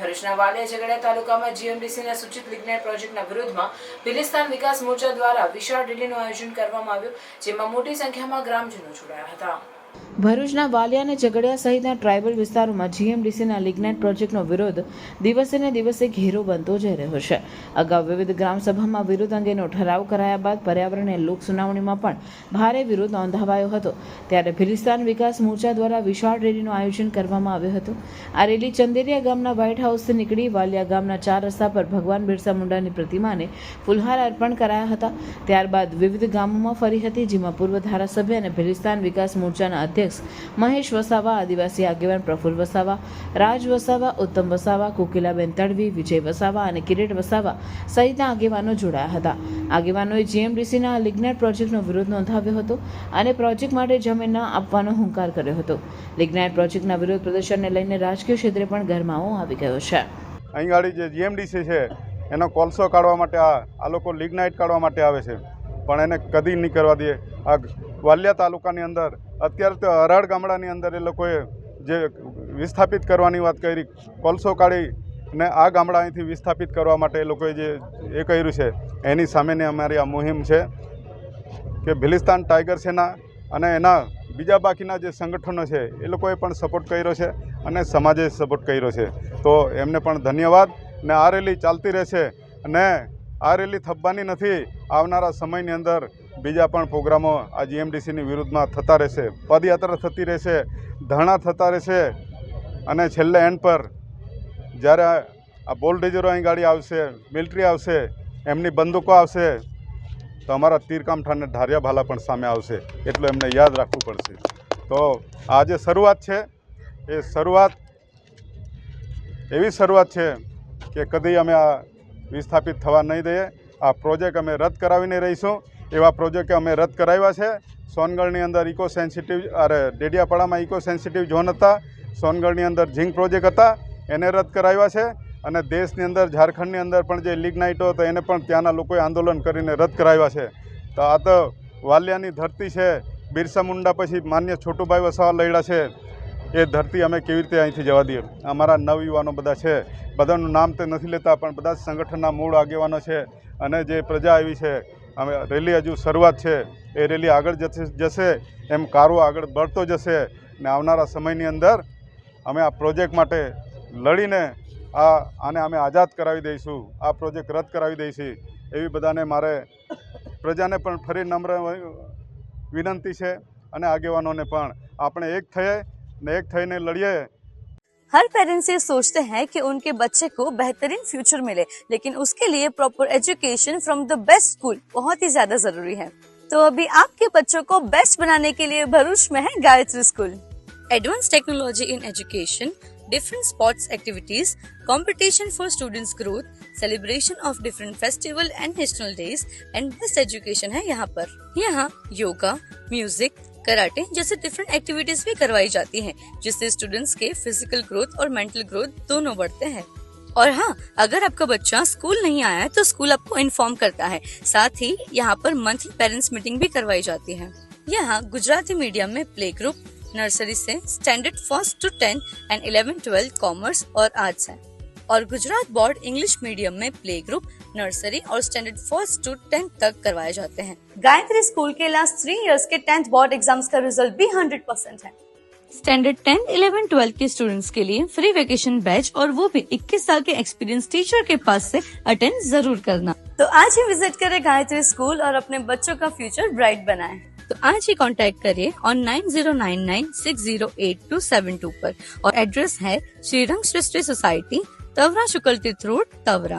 ભરૂચના વાલિયા ઝઘડિયા તાલુકામાં જીએમડીસીના સૂચિત લિગ્નાઇટ પ્રોજેક્ટના વિરોધમાં ભિલિસ્તાન વિકાસ મોરચા દ્વારા વિશાળ રેલીનું આયોજન કરવામાં આવ્યું, જેમાં મોટી સંખ્યામાં ગ્રામજનો જોડાયા હતા. ભરૂચના વાલિયા અને ઝઘડિયા સહિતના ટ્રાઇબલ વિસ્તારોમાં જીએમડીસીના લિગ્નાઇટ પ્રોજેક્ટનો વિરોધ દિવસે ને દિવસે ઘેરો બનતો જઈ રહ્યો છે. અગાઉ વિવિધ ગ્રામસભામાં વિરોધ અંગેનો ઠરાવ કરાયા બાદ પર્યાવરણ અને લોક સુનાવણીમાં પણ ભારે વિરોધ નોંધાવાયો હતો. ત્યારે ભિલિસ્તાન વિકાસ મોરચા દ્વારા વિશાળ રેલીનું આયોજન કરવામાં આવ્યું હતું. આ રેલી ચંદેરિયા ગામના વ્હાઇટ હાઉસથી નીકળી વાલિયા ગામના 4 રસ્તા પર ભગવાન બિરસા મુંડાની પ્રતિમાને ફૂલહાર અર્પણ કરાયા હતા. ત્યારબાદ વિવિધ ગામોમાં ફરી હતી, જેમાં પૂર્વ ધારાસભ્ય અને ભિલિસ્તાન વિકાસ મોરચાના અધ્યક્ષ મહેશ વસાવા, આદિવાસી આગેવાન પ્રફુલ વસાવા, રાજ વસાવા, ઉત્તમ વસાવા, કોકિલાબેન તડવી, વિજય વસાવા અને કિરીટ વસાવા સહિતના આગેવાનો જોડાયા હતા. આગેવાનોએ જીએમડીસીના લિગ્નાઇટ પ્રોજેક્ટનો વિરોધ નોંધાવ્યો હતો અને પ્રોજેક્ટ માટે જમીન ન આપવાનો હુંકાર કર્યો હતો. લિગ્નાઇટ પ્રોજેક્ટના વિરોધ પ્રદર્શનને લઈને રાજકીય ક્ષેત્રે પણ ગરમાવો આવી ગયો છે. અહીં ગાડી જે જીએમડીસી છે એનો કોલસો કાઢવા માટે આ લોકો લિગ્નાઇટ કાઢવા માટે આવે છે, પણ એને કદી નહીં કરવા દે. આ વાલિયા તાલુકાની અંદર અત્યારે તો અરાડ ગામડાની અંદર એ લોકોએ જે વિસ્થાપિત કરવાની વાત કરી, કોલસો કાઢી ને આ ગામડા અહીંથી વિસ્થાપિત કરવા માટે એ લોકોએ જે એ કર્યું છે, એની સામેની અમારી આ મુહિમ છે કે ભિલિસ્તાન ટાઈગર સેના અને એના બીજા બાકીના જે સંગઠનો છે એ લોકોએ પણ સપોર્ટ કર્યો છે અને સમાજે સપોર્ટ કર્યો છે. તો એમને પણ ધન્યવાદ. ને આ રેલી ચાલતી રહેશે અને આ રેલી થવાની નથી. આવનારા સમયની અંદર બીજા પણ પ્રોગ્રામો આ જીએમડીસીની વિરુદ્ધમાં થતા રહેશે, પદયાત્રા થતી રહેશે, ધરણા થતા રહેશે અને છેલ્લે એન્ડ પર જ્યારે આ બોલડેજરો અહીં ગાડી આવશે, મિલિટરી આવશે, એમની બંદૂકો આવશે, તો અમારા તીરકામઠાને ધારિયા ભાલા પણ સામે આવશે. એટલું એમને યાદ રાખવું પડશે. તો આ જે શરૂઆત છે એ શરૂઆત એવી શરૂઆત છે કે કદી અમે આ વિસ્થાપિત થવા નહીં દઈએ. આ પ્રોજેક્ટ અમે રદ કરાવીને રહીશું. એવા પ્રોજેક્ટ અમે રદ કરાવ્યા છે. સોનગઢની અંદર ઇકો સેન્સિટિવ ડેડિયાપાડામાં ઇકો સેન્સિટિવ ઝોન હતા, સોનગઢની અંદર ઝીંક પ્રોજેક્ટ હતા, એને રદ કરાવ્યા છે. અને દેશની અંદર ઝારખંડની અંદર પણ જે લિગ્નાઇટો હતો એને પણ ત્યાંના લોકોએ આંદોલન કરીને રદ કરાવ્યા છે. તો આ તો વાલિયાની ધરતી છે. બિરસા મુંડા પછી માન્ય છોટુભાઈ વસાવા લડ્યા છે. એ ધરતી અમે કેવી રીતે અહીંથી જવા દઈએ? અમારા નવયુવાનો બધા છે, બધાનું નામ તો નથી લેતા, પણ બધા જ સંગઠનના મૂળ આગેવાનો છે. અને જે પ્રજા આવી છે, અમે રેલી હજુ શરૂઆત છે, એ રેલી આગળ જશે એમ કારો આગળ બળતો જશે. ને આવનારા સમયની અંદર અમે આ પ્રોજેક્ટ માટે લડીને આને અમે આઝાદ કરાવી દઈશું, આ પ્રોજેક્ટ રદ કરાવી દઈશું. એવી બધાને મારે પ્રજાને પણ ફરી નમ્ર વિનંતી છે અને આગેવાનોને પણ આપણે એક થઈએ ને એક થઈને લડીએ. हर पेरेंट्स ये सोचते हैं कि उनके बच्चे को बेहतरीन फ्यूचर मिले, लेकिन उसके लिए proper education from the best school बहुत ही ज्यादा जरूरी है. तो अभी आपके बच्चों को बेस्ट बनाने के लिए भरूच में है Gayatri school. Advance technology in education, different sports activities, competition for students growth, celebration of different festival and national days and best education है यहाँ पर. यहाँ योगा, म्यूजिक, कराटे जैसे डिफरेंट एक्टिविटीज भी करवाई जाती हैं, जिससे स्टूडेंट्स के फिजिकल ग्रोथ और मेंटल ग्रोथ दोनों बढ़ते हैं. और हाँ, अगर आपका बच्चा स्कूल नहीं आया है तो स्कूल आपको इन्फॉर्म करता है. साथ ही यहाँ पर मंथली पेरेंट्स मीटिंग भी करवाई जाती है. यहाँ गुजराती मीडियम में प्ले ग्रुप, नर्सरी से standard 1st to 10 and 11-12 commerce और आर्ट्स है. और गुजरात बोर्ड इंग्लिश मीडियम में प्ले ग्रुप, नर्सरी और स्टैंडर्ड 1st to 10th तक करवाए जाते हैं. गायत्री स्कूल के लास्ट 3 इयर्स के 10th बोर्ड एग्जाम्स का रिजल्ट भी 100% है. स्टैंडर्ड 10, 11, 12 के स्टूडेंट्स के लिए फ्री वेकेशन बैच, और वो भी 21 साल के एक्सपीरियंस टीचर के पास से अटेंड जरूर करना. तो आज ही विजिट करें गायत्री स्कूल और अपने बच्चों का फ्यूचर ब्राइट बनाएं. तो आज ही कांटेक्ट करिए ऑन 9099608272 पर, और एड्रेस है श्रीरंग सृष्टि सोसाइटी, तवरा शुक्ल तीर्थ रोड, तवरा.